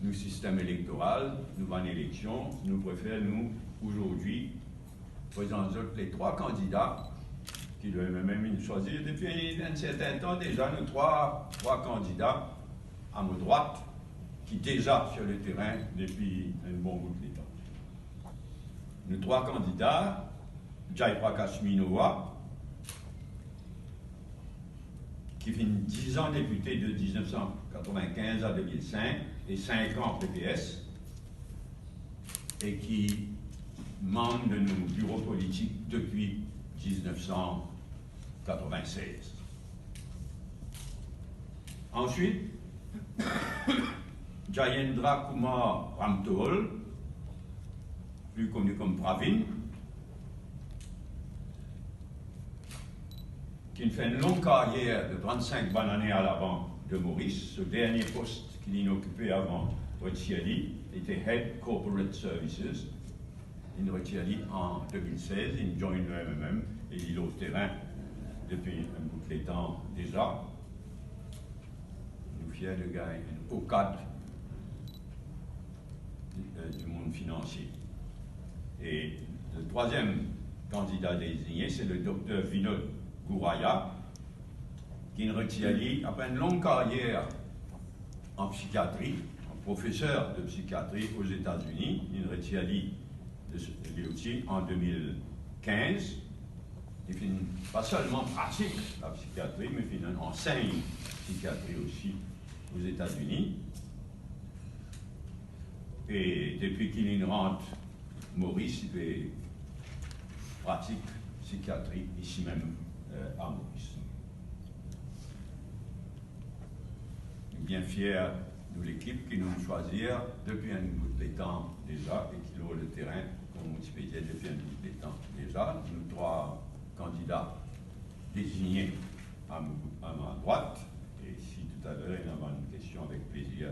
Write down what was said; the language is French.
nous système électoral, nous en élection, nous préférons, nous, aujourd'hui, présenter les trois candidats qui doivent même choisir depuis un certain temps déjà, nous trois candidats à ma droite qui déjà sur le terrain depuis un bon bout de temps. Nous trois candidats, Jaiprakash Minowa, qui fait 10 ans député de 1995 à 2005 et 5 ans PPS, et qui membre de nos bureaux politiques depuis 1996. Ensuite, Jayendra Kumar Ramtol, plus connu comme Pravin, qui fait une longue carrière de 35 bonnes années à la Banque de Maurice. Ce dernier poste qu'il a occupé avant Retiali était Head Corporate Services. Il Retiali en 2016, il joint le MMM et il est au terrain depuis un bout de temps déjà. Nous fiers de gagner au cadre du monde financier. Et le troisième candidat désigné, c'est le docteur Vinod Gouraya, qui Retiali, après une longue carrière en psychiatrie, un professeur de psychiatrie aux États-Unis, il Retiali lui aussi en 2015. Il fait pas seulement pratique la psychiatrie, mais il enseigne psychiatrie aussi aux États-Unis. Et depuis qu'il rentre Maurice, il fait pratique psychiatrie ici même à Maurice. Bien fiers de l'équipe qui nous choisit depuis un bout de temps déjà et qui loue le terrain comme on expliquait depuis un bout de temps déjà. Nous trois candidats désignés à ma droite, et si tout à l'heure il y a une question avec plaisir